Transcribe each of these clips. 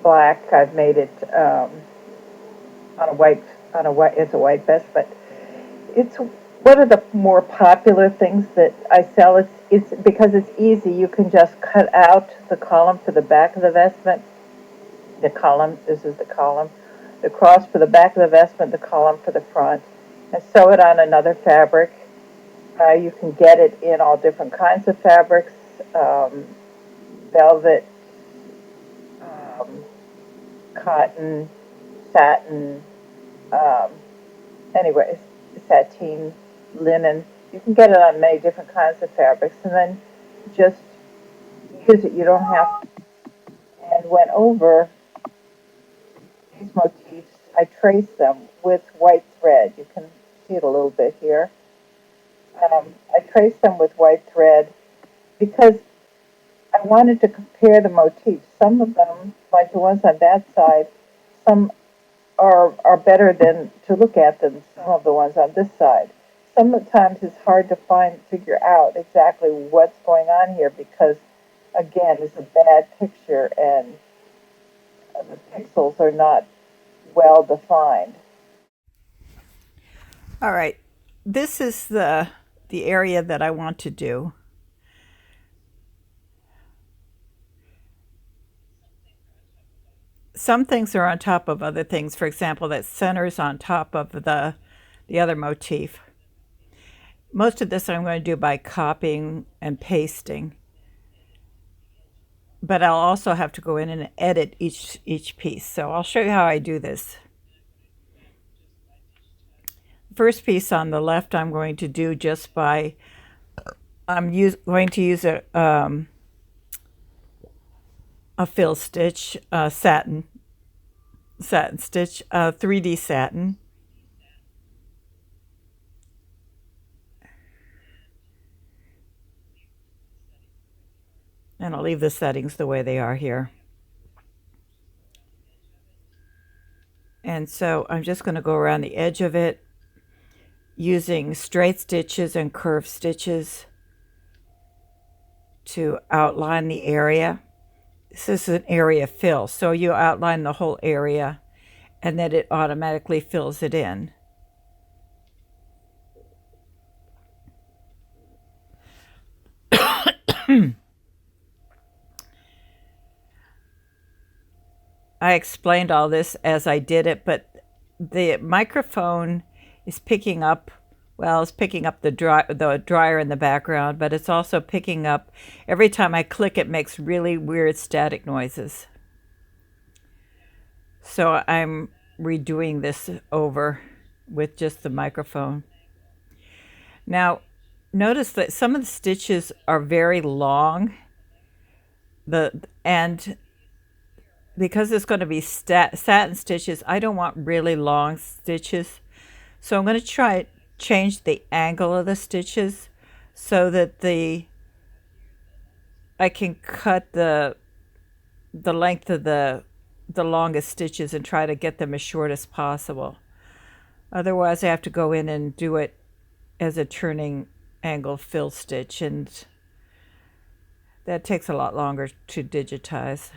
black. I've made it on a white it's a white vest, but it's one of the more popular things that I sell. It's because it's easy. You can just cut out the column for the back of the vestment. The column, this is the column, the cross for the back of the vestment, the column for the front, and sew it on another fabric. You can get it in all different kinds of fabrics, um, velvet, um, cotton, satin, um, anyways, sateen, linen. You can get it on many different kinds of fabrics, and then just use it. You don't have to. And went over these motifs. I traced them with white thread. You can see it a little bit here. I traced them with white thread because I wanted to compare the motifs. Some of them, like the ones on that side, some are better than to look at than some of the ones on this side. Sometimes it's hard to figure out exactly what's going on here because, again, it's a bad picture and the pixels are not well defined. All right. This is the area that I want to do. Some things are on top of other things. For example, that center is on top of the other motif. Most of this I'm going to do by copying and pasting, but I'll also have to go in and edit each piece. So I'll show you how I do this. First piece on the left I'm going to do just by going to use a fill stitch, satin stitch, 3D satin. And I'll leave the settings the way they are here. And so I'm just going to go around the edge of it using straight stitches and curved stitches to outline the area. This is an area fill, so you outline the whole area and then it automatically fills it in. I explained all this as I did it, but the microphone is picking up, well, it's picking up the dryer in the background, but it's also picking up, every time I click it makes really weird static noises. So I'm redoing this over with just the microphone. Now, notice that some of the stitches are very long. And because it's going to be satin stitches, I don't want really long stitches. So I'm going to try change the angle of the stitches so that I can cut the length of the longest stitches and try to get them as short as possible. Otherwise, I have to go in and do it as a turning angle fill stitch, and that takes a lot longer to digitize.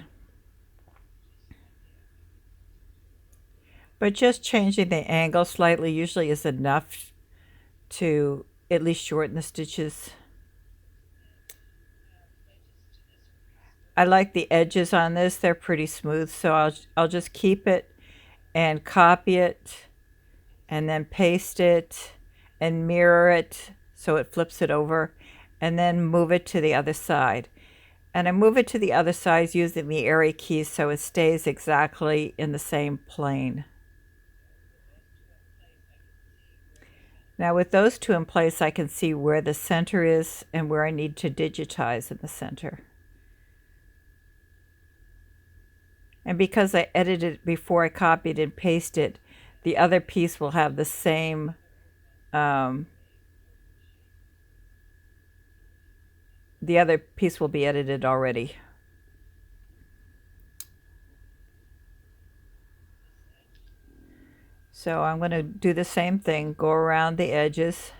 But just changing the angle slightly usually is enough to at least shorten the stitches. I like the edges on this. They're pretty smooth, so I'll just keep it and copy it and then paste it and mirror it so it flips it over and then move it to the other side. And I move it to the other side using the area keys so it stays exactly in the same plane. Now with those two in place, I can see where the center is and where I need to digitize in the center. And because I edited it before I copied and pasted, the other piece will have the same the other piece will be edited already. So I'm going to do the same thing, go around the edges.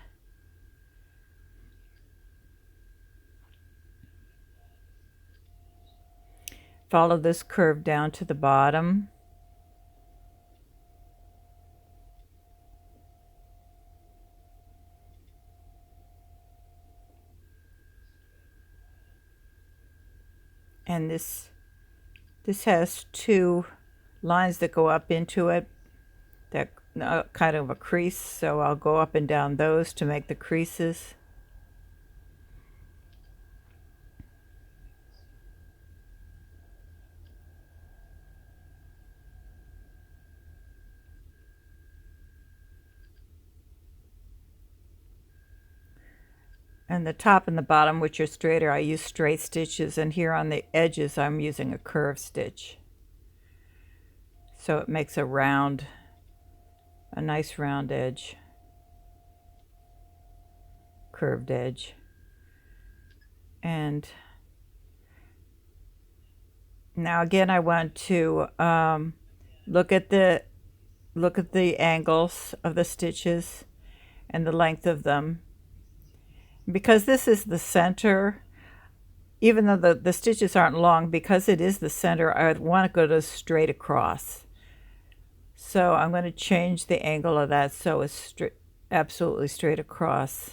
follow this curve down to the bottom. And this has two lines that go up into it, that kind of a crease, so I'll go up and down those to make the creases. And the top and the bottom, which are straighter, I use straight stitches, and here on the edges I'm using a curved stitch. So it makes a nice round edge, curved edge. And now again I want to look at the angles of the stitches and the length of them. Because this is the center, even though the stitches aren't long, because it is the center, I want to go straight across. So I'm going to change the angle of that so it's absolutely straight across.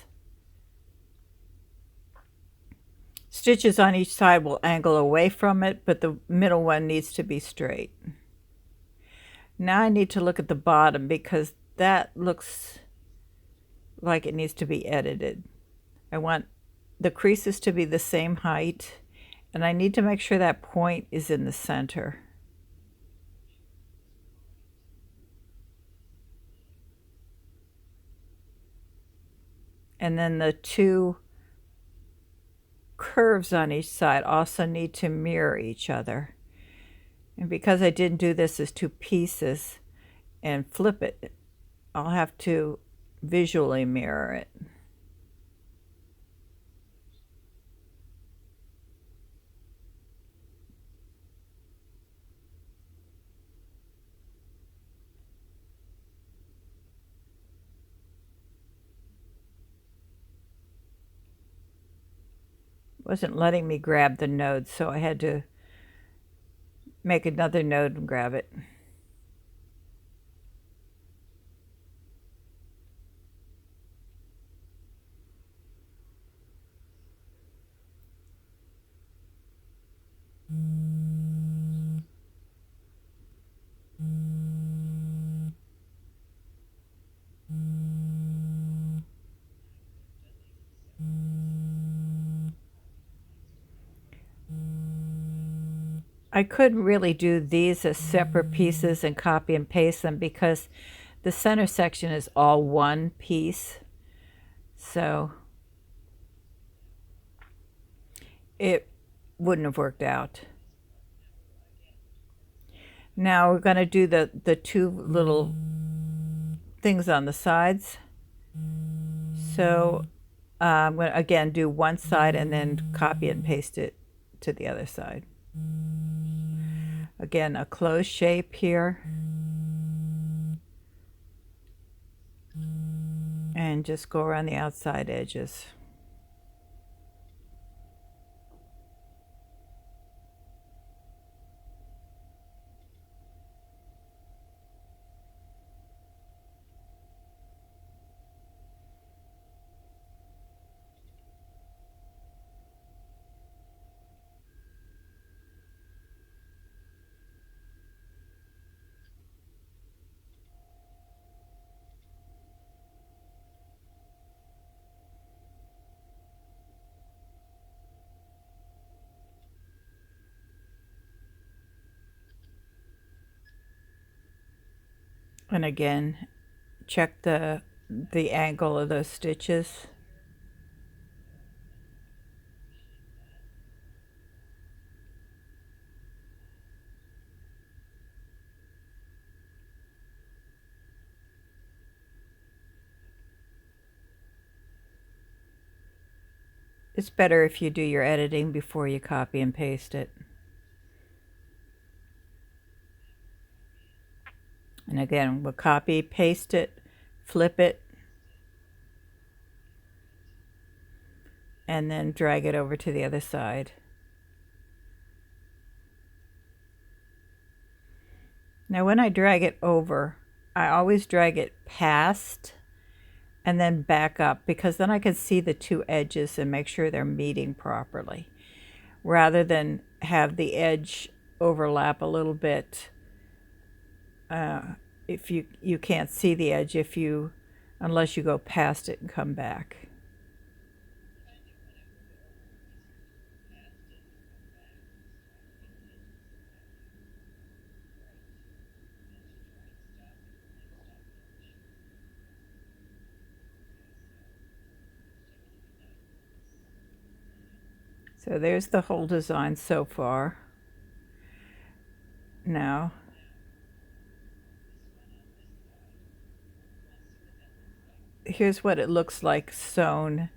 Stitches on each side will angle away from it, but the middle one needs to be straight. Now I need to look at the bottom because that looks like it needs to be edited. I want the creases to be the same height, and I need to make sure that point is in the center. And then the two curves on each side also need to mirror each other. And because I didn't do this as two pieces and flip it, I'll have to visually mirror it. It wasn't letting me grab the node, so I had to make another node and grab it. I could really do these as separate pieces and copy and paste them because the center section is all one piece. So it wouldn't have worked out. Now we're going to do the two little things on the sides. So I'm going to again do one side and then copy and paste it to the other side. Again, a closed shape here. And just go around the outside edges. And again, check the angle of those stitches. It's better if you do your editing before you copy and paste it. And again, we'll copy, paste it, flip it, and then drag it over to the other side. Now when I drag it over, I always drag it past and then back up, because then I can see the two edges and make sure they're meeting properly, rather than have the edge overlap a little bit. If you can't see the edge unless you go past it and come back. So there's the whole design so far. Now, here's what it looks like sewn.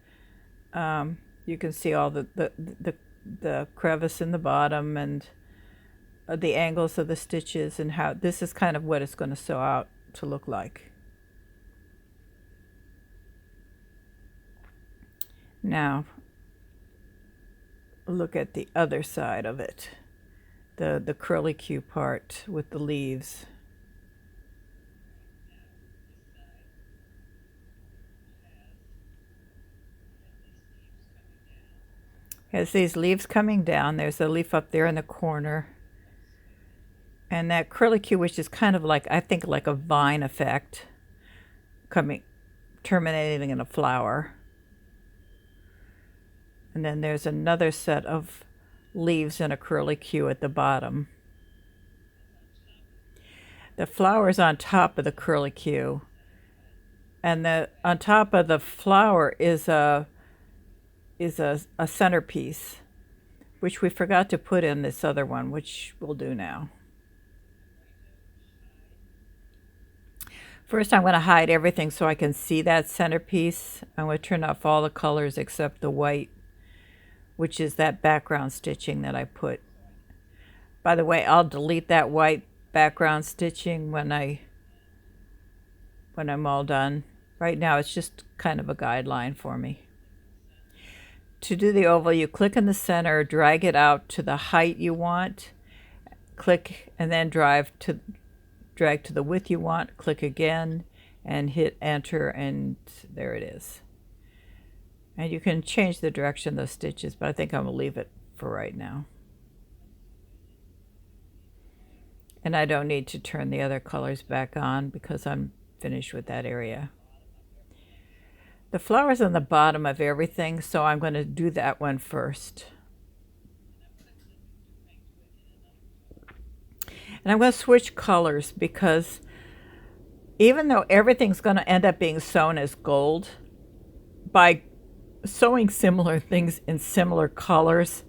You can see all the crevice in the bottom and the angles of the stitches, and how this is kind of what it's going to sew out to look like. Now, look at the other side of it, the curlicue part with the leaves. Has these leaves coming down. There's a leaf up there in the corner. And that curlicue, which is kind of like, I think, like a vine effect, terminating in a flower. And then there's another set of leaves in a curlicue at the bottom. The flower's on top of the curlicue, and on top of the flower is a centerpiece, which we forgot to put in this other one, which we'll do now. First, I'm going to hide everything so I can see that centerpiece. I'm going to turn off all the colors except the white, which is that background stitching that I put. By the way, I'll delete that white background stitching when I'm all done. Right now, it's just kind of a guideline for me. To do the oval, you click in the center, drag it out to the height you want, click, and then drag to the width you want, click again, and hit enter, and there it is. And you can change the direction of those stitches, but I think I'm going to leave it for right now. And I don't need to turn the other colors back on because I'm finished with that area. The flower's on the bottom of everything, so I'm going to do that one first. And I'm going to switch colors because even though everything's going to end up being sewn as gold, by sewing similar things in similar colors,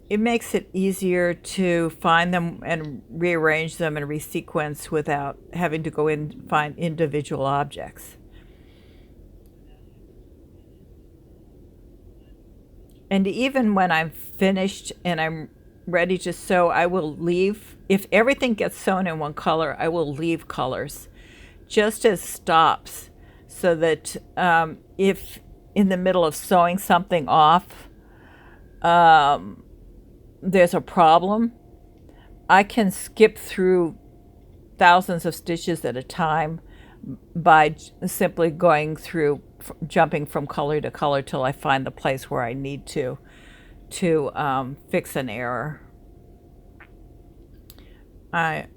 it makes it easier to find them and rearrange them and resequence without having to go in and find individual objects. And even when I'm finished and I'm ready to sew, I will leave, if everything gets sewn in one color, I will leave colors just as stops, so that if in the middle of sewing something off, there's a problem, I can skip through thousands of stitches at a time by simply going through, jumping from color to color till I find the place where I need to fix an error. I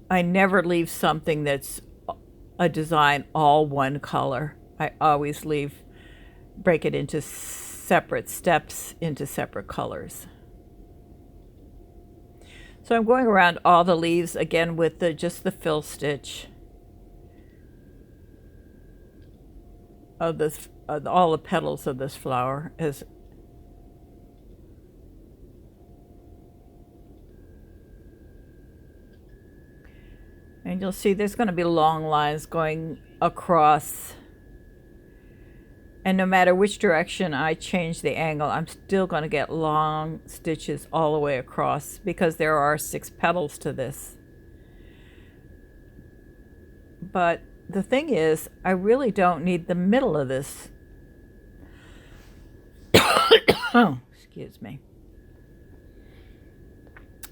never leave something that's a design all one color. I always break it into separate steps, into separate colors. So I'm going around all the leaves again with just the fill stitch of this, all the petals of this flower. And you'll see there's going to be long lines going across. And no matter which direction I change the angle, I'm still going to get long stitches all the way across because there are 6 petals to this. But the thing is, I really don't need the middle of this. Oh, excuse me.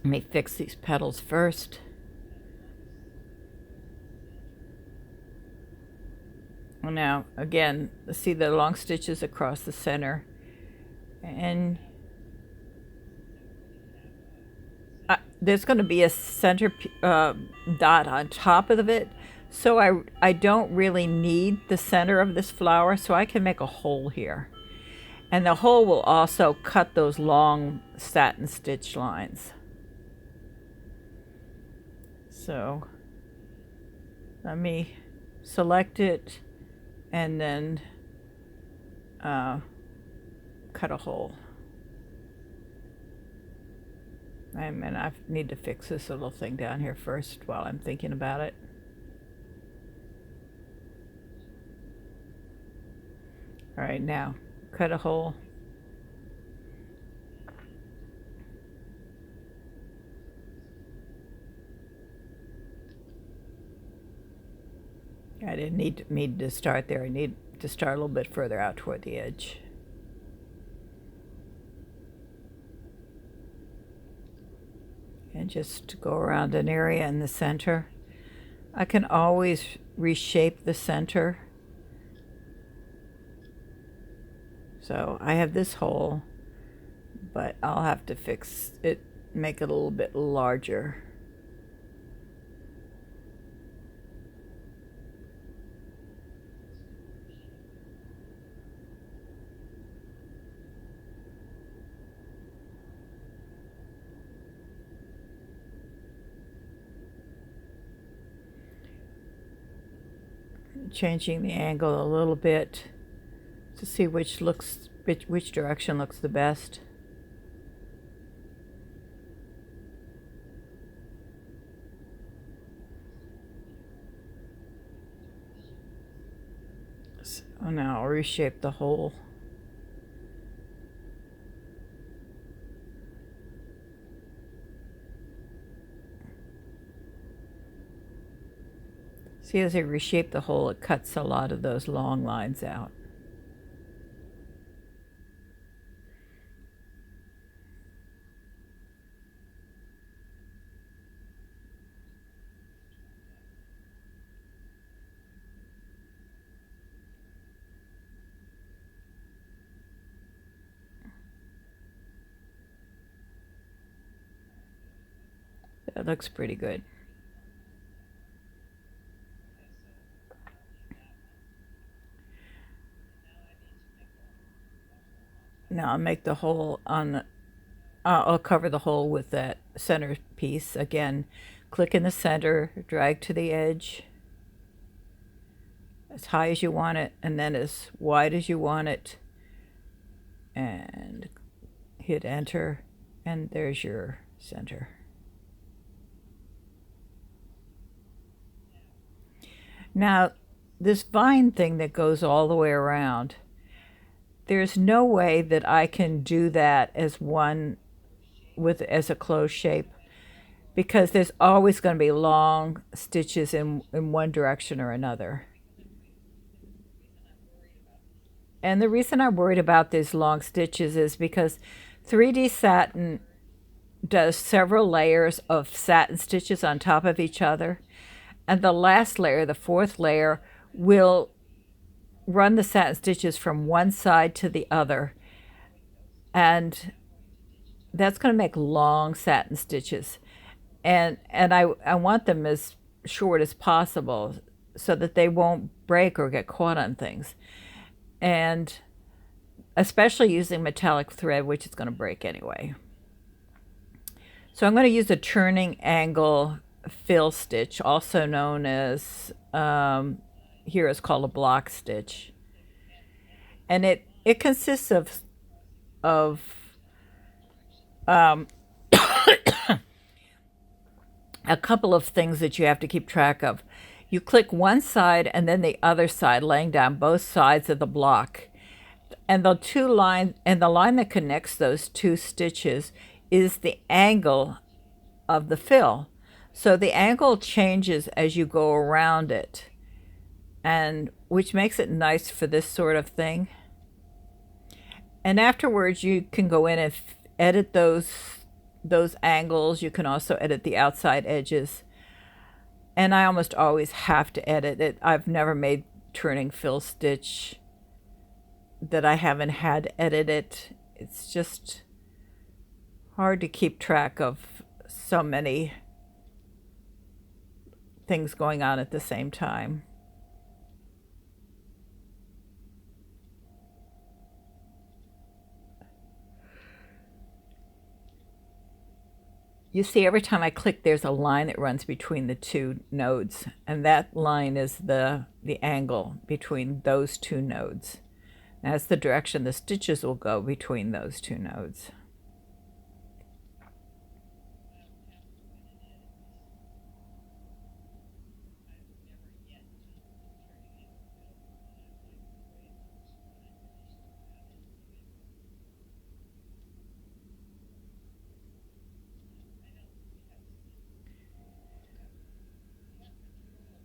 Let me fix these petals first. Now, again, see the long stitches across the center, and there's going to be a center dot on top of it, so I don't really need the center of this flower, so I can make a hole here. And the hole will also cut those long satin stitch lines. So let me select it and then cut a hole. And I need to fix this little thing down here first while I'm thinking about it. All right, now cut a hole. I didn't need to start there. I need to start a little bit further out toward the edge. And just go around an area in the center. I can always reshape the center. So I have this hole, but I'll have to fix it, make it a little bit larger. Changing the angle a little bit to see which direction looks the best. So now I'll reshape the hole. See, as I reshape the hole, it cuts a lot of those long lines out. That looks pretty good. Now I'll make the hole on the, I'll cover the hole with that center piece. Again, click in the center, drag to the edge as high as you want it, and then as wide as you want it, and hit enter, and there's your center. Now, this vine thing that goes all the way around, there's no way that I can do that as a closed shape, because there's always going to be long stitches in one direction or another. And the reason I'm worried about these long stitches is because 3D satin does several layers of satin stitches on top of each other. And the last layer, the fourth layer, will run the satin stitches from one side to the other. And that's going to make long satin stitches. And I want them as short as possible so that they won't break or get caught on things. And especially using metallic thread, which is going to break anyway. So I'm going to use a turning angle fill stitch, also known as, here it's called a block stitch. And it consists of a couple of things that you have to keep track of. You click one side and then the other side, laying down both sides of the block. And the line that connects those two stitches is the angle of the fill. So the angle changes as you go around it, and which makes it nice for this sort of thing. And afterwards you can go in and edit those those angles. You can also edit the outside edges. And I almost always have to edit it. I've never made turning fill stitch that I haven't had to edit it. It's just hard to keep track of so many things going on at the same time. You see, every time I click, there's a line that runs between the two nodes, and that line is the angle between those two nodes. That's the direction the stitches will go between those two nodes.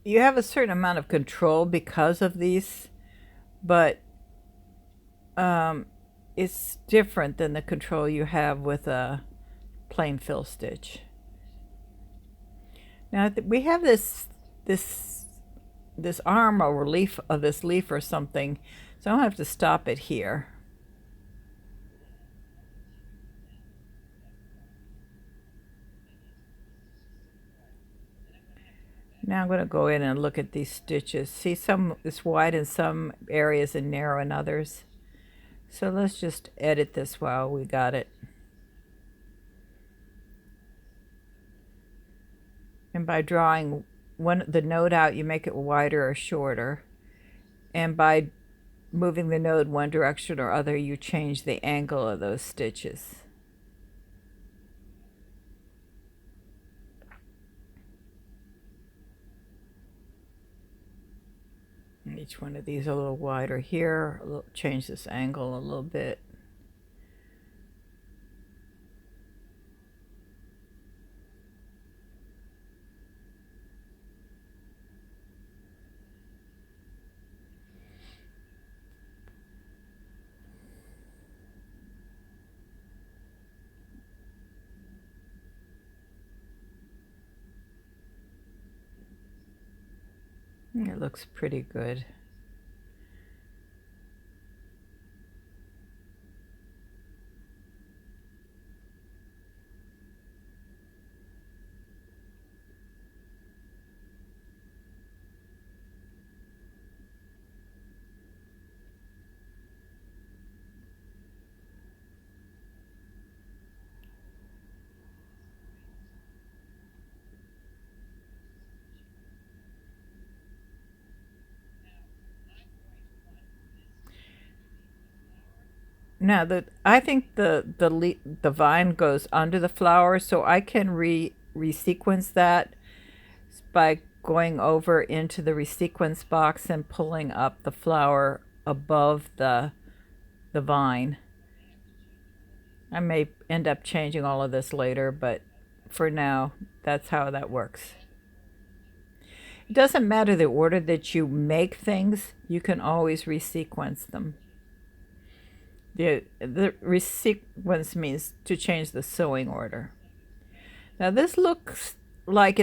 You have a certain amount of control because of these, but um, it's different than the control you have with a plain fill stitch. Now we have this arm or leaf of this leaf or something, so I don't have to stop it here. Now I'm going to go in and look at these stitches. See, some it's wide in some areas and narrow in others. So let's just edit this while we got it. And by drawing the node out, you make it wider or shorter. And by moving the node one direction or other, you change the angle of those stitches. And each one of these a little wider here. Change this angle a little bit. It looks pretty good. Now I think the vine goes under the flower, so I can resequence that by going over into the resequence box and pulling up the flower above the vine. I may end up changing all of this later, but for now, that's how that works. It doesn't matter the order that you make things, you can always resequence them. The resequence means to change the sewing order. Now this looks like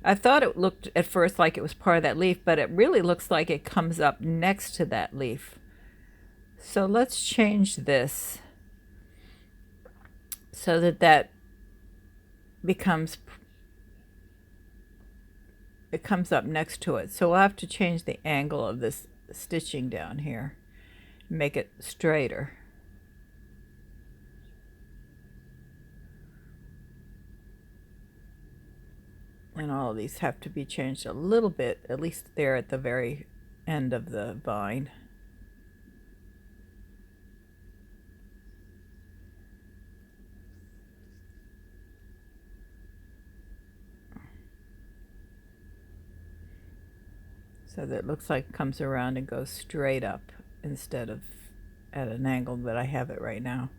I thought it looked at first like it was part of that leaf, but it really looks like it comes up next to that leaf. So let's change this so that becomes, it comes up next to it. So we'll have to change the angle of this stitching down here, make it straighter. And all of these have to be changed a little bit, at least there at the very end of the vine. So that it looks like it comes around and goes straight up instead of at an angle that I have it right now.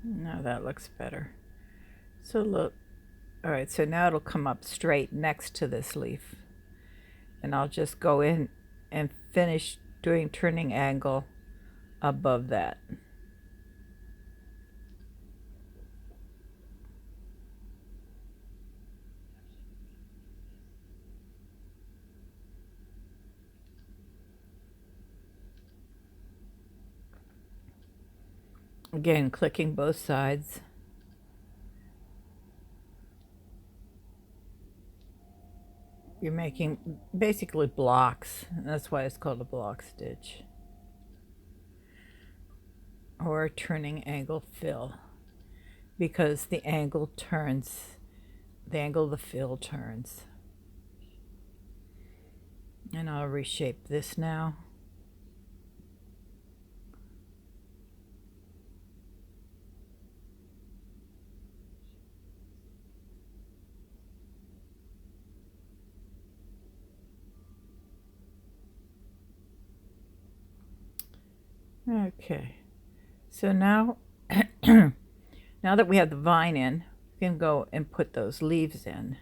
Now that looks better. So look, All right, so now it'll come up straight next to this leaf. And I'll just go in and finish doing turning angle above that. Again, clicking both sides. You're making basically blocks. That's why it's called a block stitch. Or a turning angle fill. Because the angle turns, the angle of the fill turns. And I'll reshape this now. Okay, so now now that we have the vine in, we can go and put those leaves in.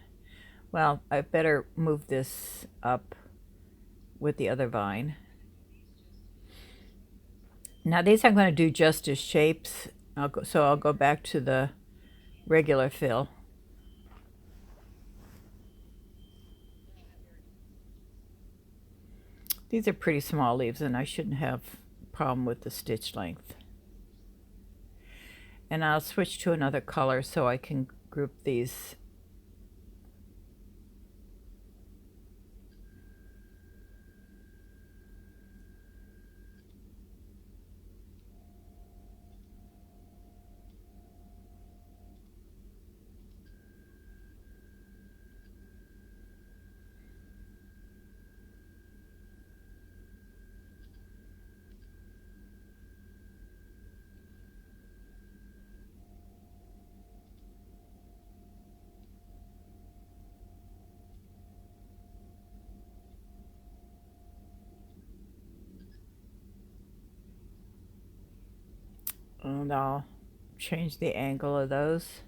Well, I better move this up with the other vine. Now these I'm going to do just as shapes. So I'll go back to the regular fill. These are pretty small leaves and I shouldn't have a problem with the stitch length. And I'll switch to another color so I can group these. And I'll change the angle of those.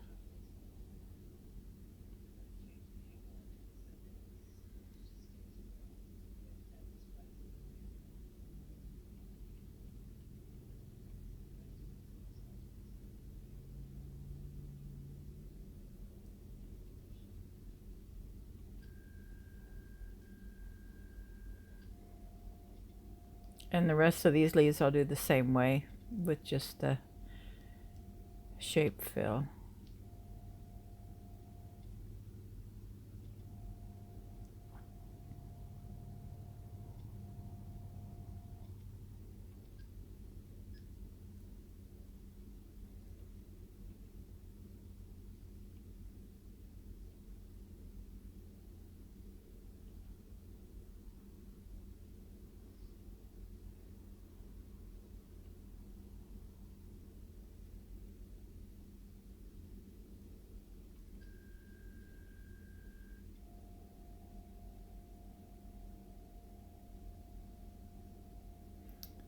And the rest of these leaves I'll do the same way with just the shape fill.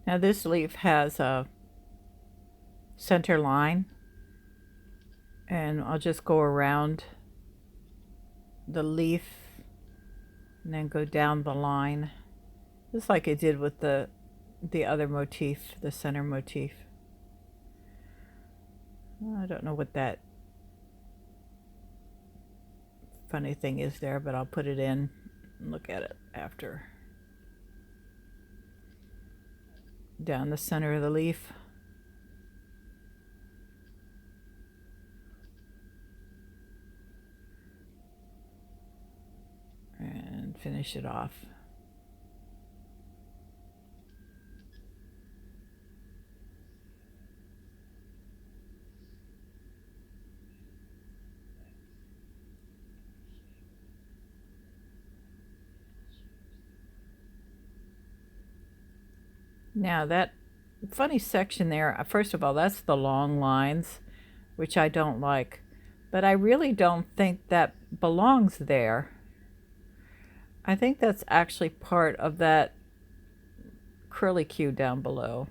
Now this leaf has a center line and I'll just go around the leaf and then go down the line just like I did with the other motif, the center motif. I don't know what that funny thing is there, but I'll put it in and look at it after. Down the center of the leaf. And finish it off. Now that funny section there, first of all, that's the long lines, which I don't like, but I really don't think that belongs there. I think that's actually part of that curly cue down below.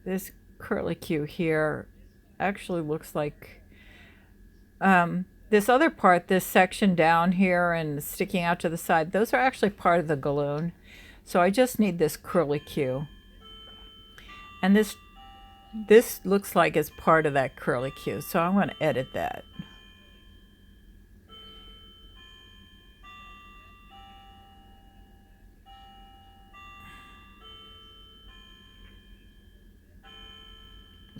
this curlicue here actually looks like this other part, this section down here and sticking out to the side, those are actually part of the galloon. So I just need this curlicue. And this looks like it's part of that curlicue, so I'm going to edit that.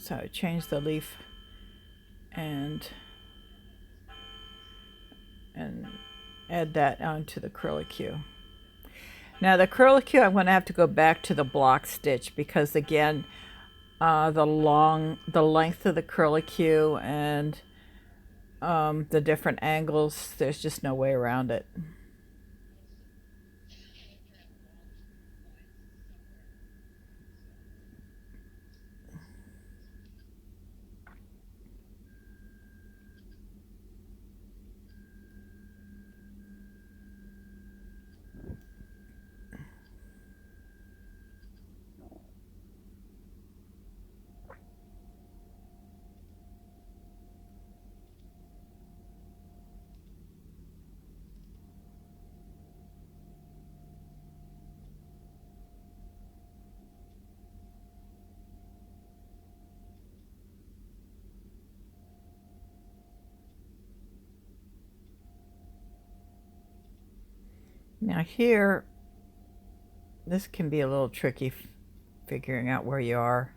So I change the leaf and add that onto the curlicue. Now the curlicue, I'm going to have to go back to the block stitch because again, the length of the curlicue and the different angles, there's just no way around it. Now here, this can be a little tricky figuring out where you are.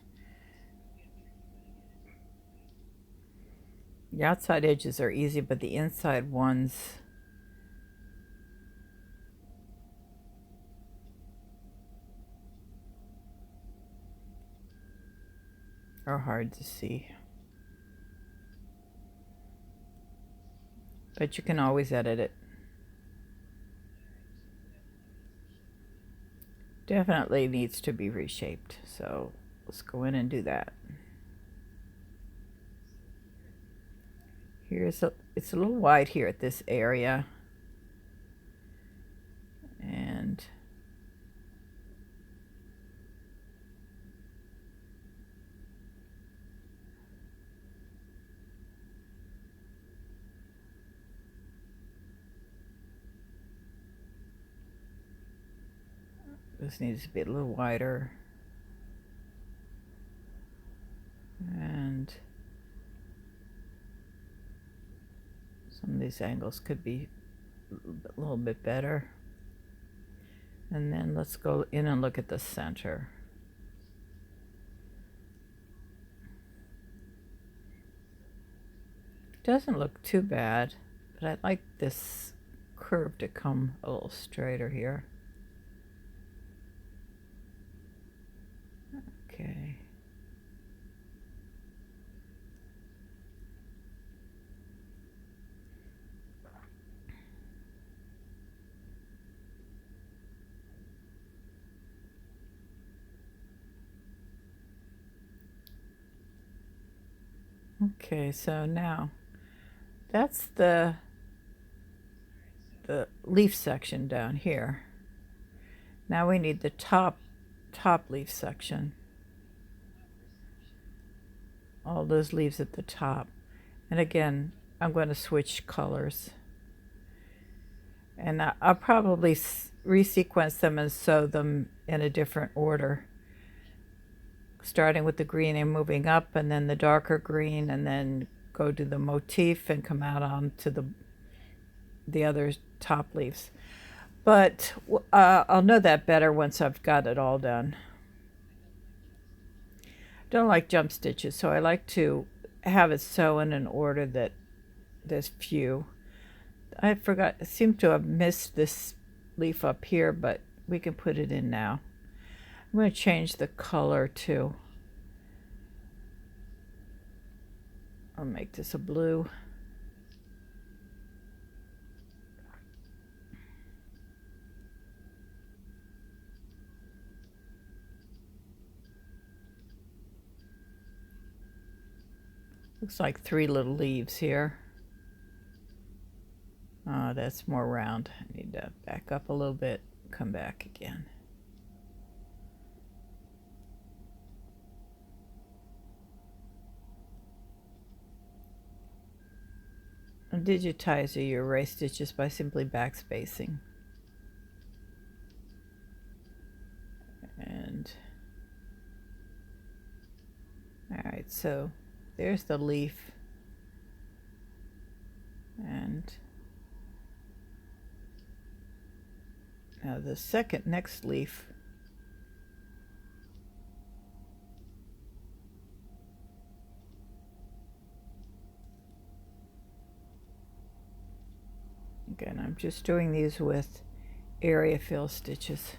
The outside edges are easy, but the inside ones are hard to see. But you can always edit it. Definitely needs to be reshaped, so let's go in and do that. It's a little wide here at this area, and this needs to be a little wider. And some of these angles could be a little bit better. And then let's go in and look at the center. Doesn't look too bad, but I'd like this curve to come a little straighter here. Okay. Okay, so now that's the leaf section down here. Now we need the top leaf section. All those leaves at the top. And again, I'm going to switch colors. And I'll probably resequence them and sew them in a different order. Starting with the green and moving up, and then the darker green, and then go to the motif and come out onto the other top leaves. But I'll know that better once I've got it all done. Don't like jump stitches, so I like to have it sew in an order that there's few. I seem to have missed this leaf up here, but we can put it in now. I'm going to change the color too. I'll make this a blue. Looks like 3 little leaves here. That's more round. I need to back up a little bit, come back again. On Digitizer, you erase stitches by simply backspacing. And alright, so there's the leaf. And now the next leaf. Again, I'm just doing these with area fill stitches.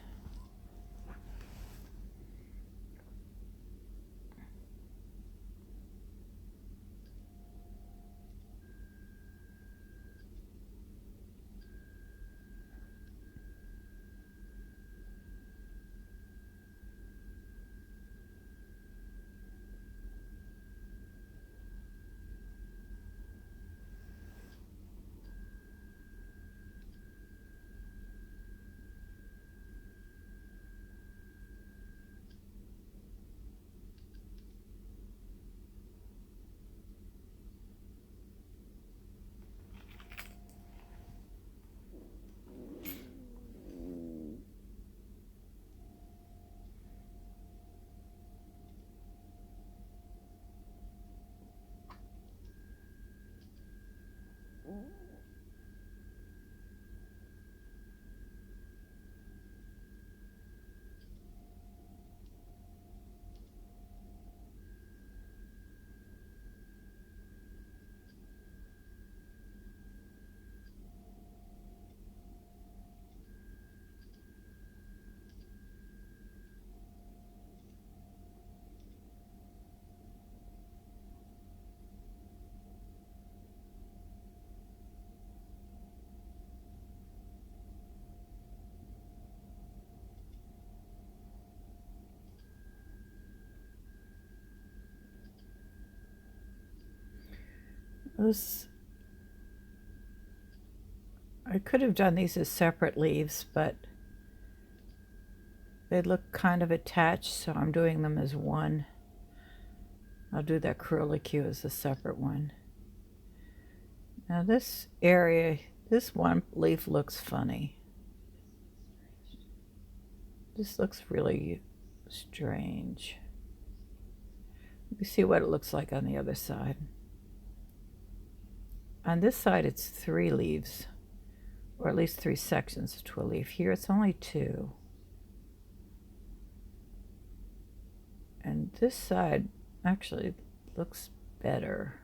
I could have done these as separate leaves, but they look kind of attached, so I'm doing them as one. I'll do that curlicue as a separate one. Now this area, this one leaf looks funny. This looks really strange. Let me see what it looks like on the other side. On this side, it's 3 leaves, or at least 3 sections to a leaf. Here, it's only 2. And this side actually looks better.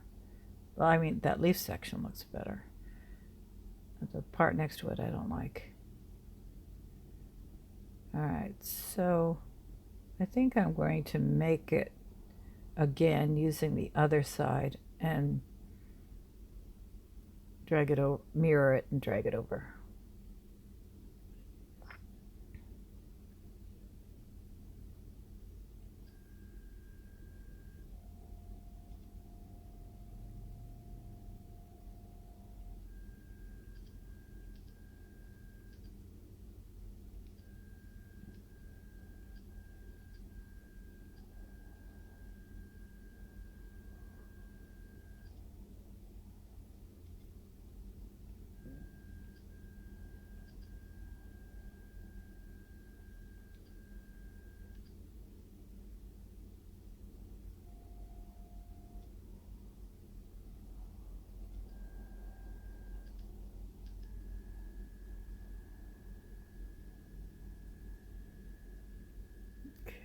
Well, I mean, that leaf section looks better. The part next to it, I don't like. All right, so I think I'm going to make it again using the other side and drag it over, mirror it and drag it over.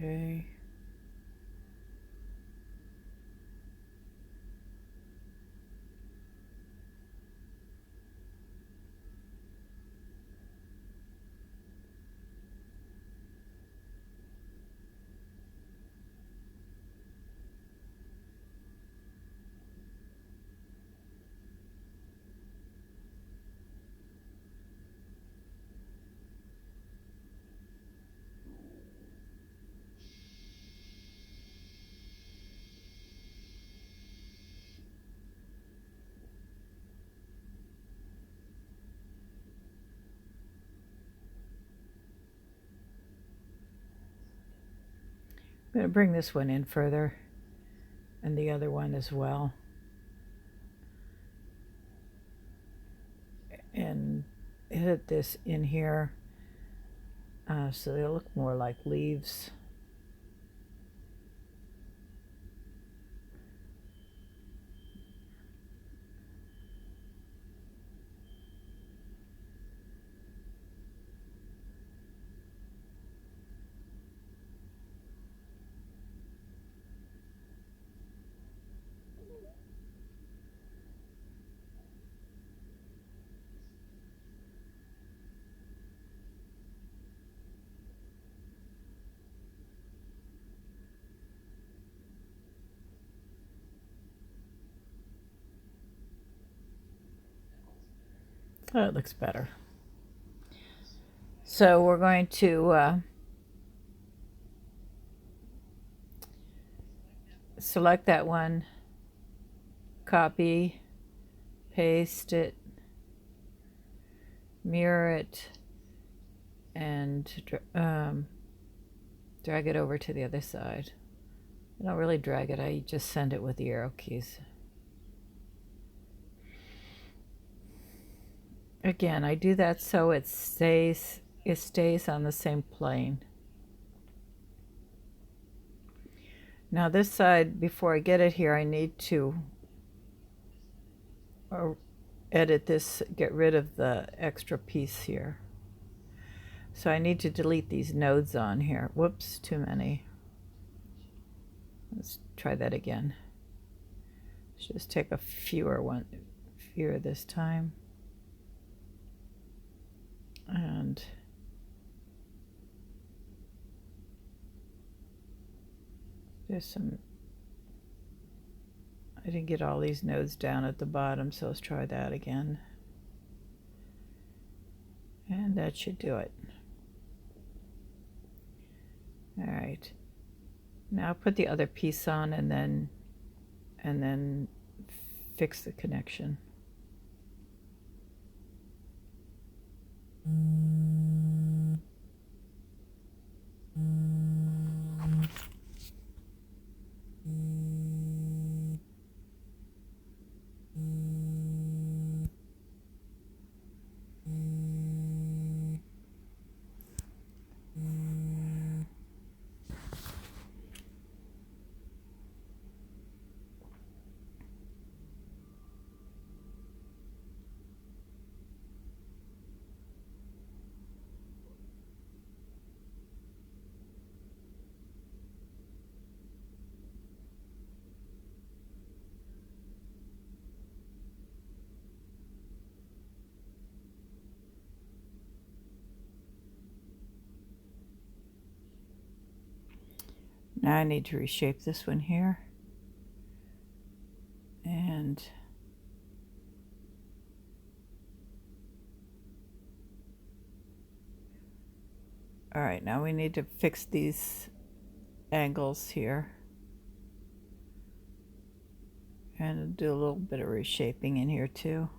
Okay. I'm going to bring this one in further and the other one as well. edit this in here so they look more like leaves. Oh, it looks better. So we're going to select that one, copy, paste it, mirror it, and drag it over to the other side. I don't really drag it, I just send it with the arrow keys. Again, I do that so it stays on the same plane. Now this side, before I get it here, I need to edit this, get rid of the extra piece here. So I need to delete these nodes on here. Whoops, too many. Let's try that again. Let's just take a fewer this time. And there's some, I didn't get all these nodes down at the bottom, so let's try that again. And that should do it. All right. Now put the other piece on and then fix the connection. Now I need to reshape this one here. And all right, now we need to fix these angles here. And do a little bit of reshaping in here too.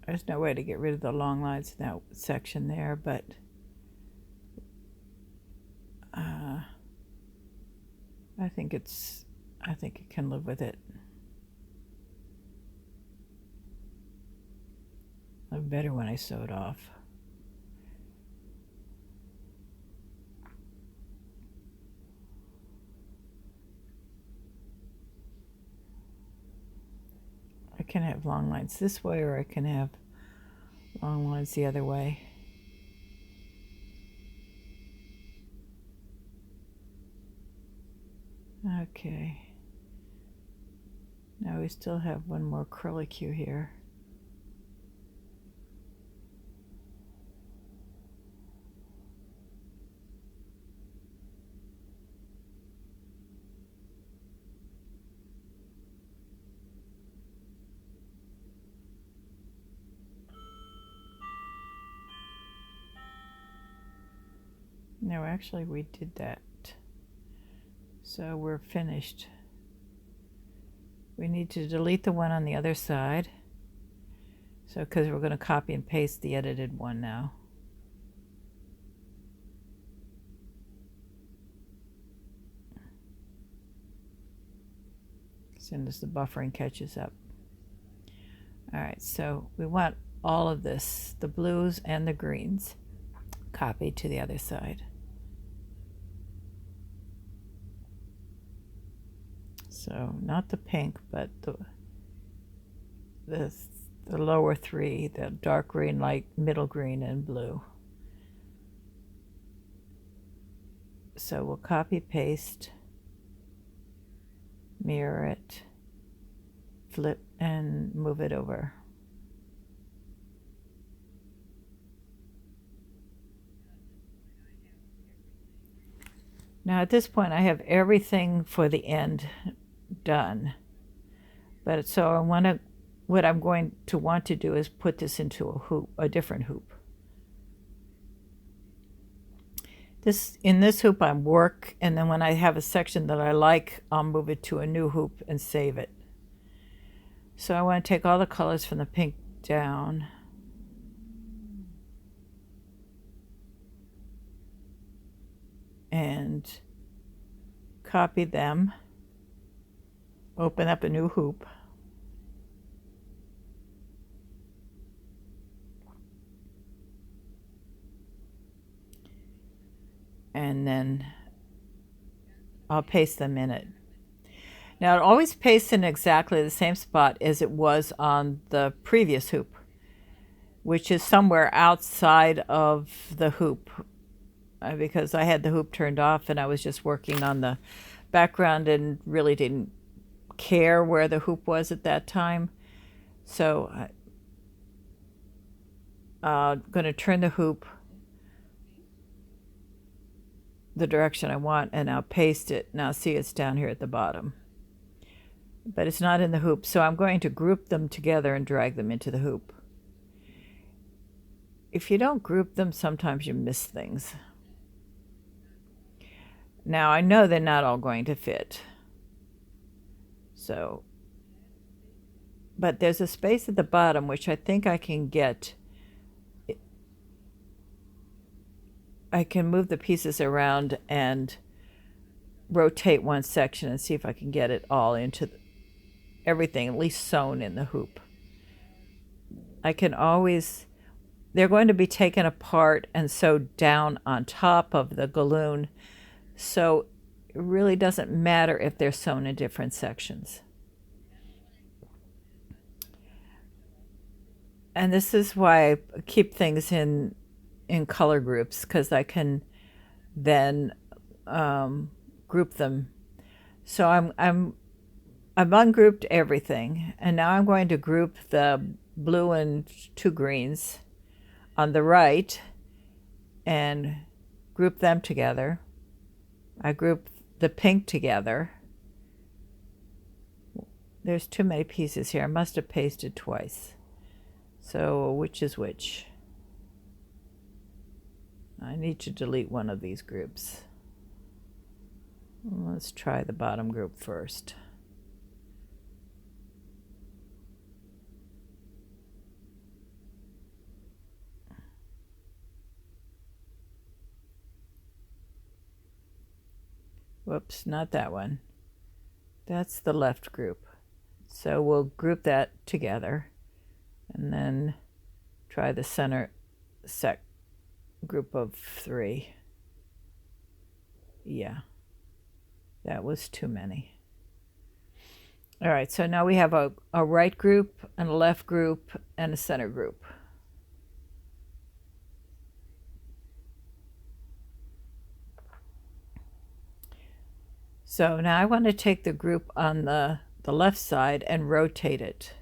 There's no way to get rid of the long lines in that section there, but I think it can live with it. Live better when I sew it off. I can have long lines this way, or I can have long lines the other way. Okay. Now we still have one more curlicue here. No, actually we did that. So we're finished. We need to delete the one on the other side. So, because we're going to copy and paste the edited one now. As soon as the buffering catches up. All right, so we want all of this, the blues and the greens, copied to the other side. So not the pink, but the lower three, the dark green, light, middle green, and blue. So we'll copy, paste, mirror it, flip, and move it over. Now at this point I have everything for the end done. But so what I'm going to want to do is put this into a hoop, a different hoop. In this hoop I'm work, and then when I have a section that I like, I'll move it to a new hoop and save it. So I want to take all the colors from the pink down. And copy them. Open up a new hoop. And then I'll paste them in it. Now it always pastes in exactly the same spot as it was on the previous hoop, which is somewhere outside of the hoop, because I had the hoop turned off and I was just working on the background and really didn't care where the hoop was at that time. So I'm going to turn the hoop the direction I want, and I'll paste it. Now see, it's down here at the bottom, but it's not in the hoop. So I'm going to group them together and drag them into the hoop. If you don't group them, sometimes you miss things. Now I know they're not all going to fit. So, but there's a space at the bottom which I think I can get. I can move the pieces around and rotate one section and see if I can get it all into everything, at least sewn in the hoop. I can always, they're going to be taken apart and sewed down on top of the galloon, so it really doesn't matter if they're sewn in different sections. And this is why I keep things in color groups, because I can then group them. So I've ungrouped everything, and now I'm going to group the blue and two greens on the right and group them together. I group the pink together. There's too many pieces here. I must have pasted twice. So which is which? I need to delete one of these groups. Let's try the bottom group first. Whoops, not that one. That's the left group. So we'll group that together and then try the center group of three. Yeah, that was too many. All right, so now we have a right group and a left group and a center group. So now I want to take the group on the left side and rotate it.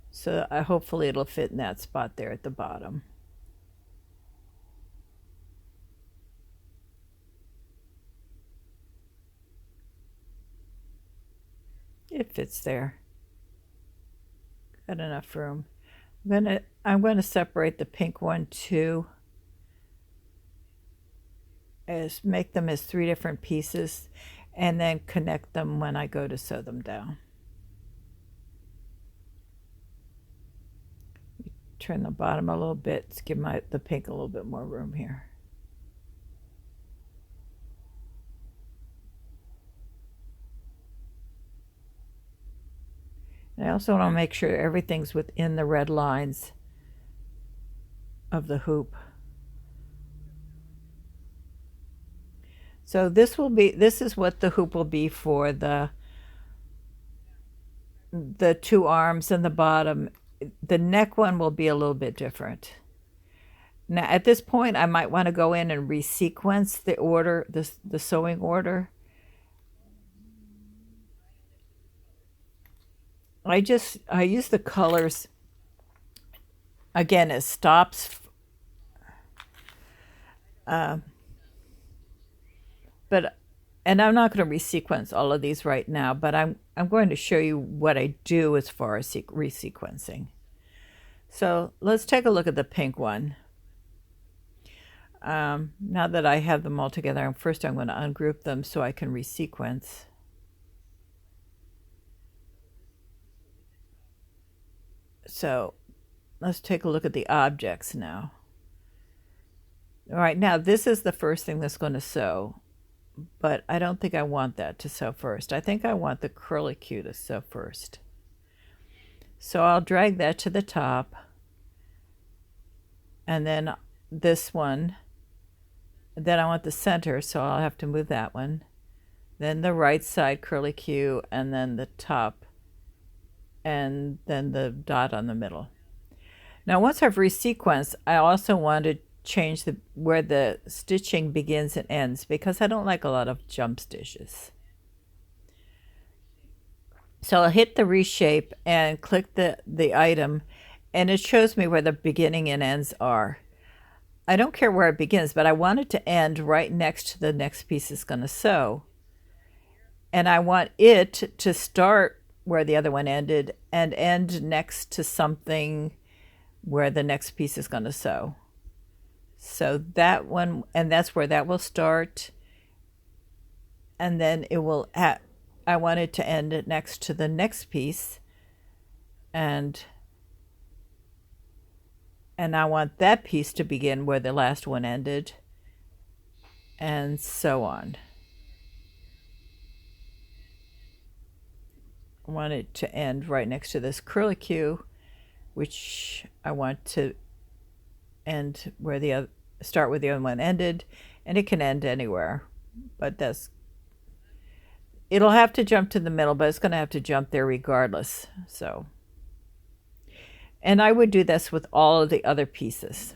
So hopefully it'll fit in that spot there at the bottom. It fits there. Got enough room. I'm going to separate the pink one too. is make them as 3 different pieces and then connect them when I go to sew them down. Turn the bottom a little bit to give the pink a little bit more room here. And I also want to make sure everything's within the red lines of the hoop. So this is what the hoop will be for the 2 arms and the bottom. The neck one will be a little bit different. Now at this point I might want to go in and resequence the order, the sewing order. I use the colors again as stops, but and I'm not going to resequence all of these right now, but I'm going to show you what I do as far as resequencing. So let's take a look at the pink one. Now that I have them all together, first I'm going to ungroup them so I can resequence. So let's take a look at the objects now. All right, now this is the first thing that's going to sew, but I don't think I want that to sew first. I think I want the curlicue to sew first. So I'll drag that to the top, and then this one, then I want the center, so I'll have to move that one. Then the right side curlicue, and then the top, and then the dot on the middle. Now once I've resequenced, I also want to change where the stitching begins and ends, because I don't like a lot of jump stitches. So I'll hit the reshape and click the item, and it shows me where the beginning and ends are. I don't care where it begins, but I want it to end right next to the next piece it's going to sew. And I want it to start where the other one ended and end next to something where the next piece is going to sew. So that one, and that's where that will start. And then it will, I want it to end next to the next piece. And I want that piece to begin where the last one ended, and so on. I want it to end right next to this curlicue, which I want to end where start where the other one ended, and it can end anywhere, but it'll have to jump to the middle, but it's going to have to jump there regardless. So, and I would do this with all of the other pieces.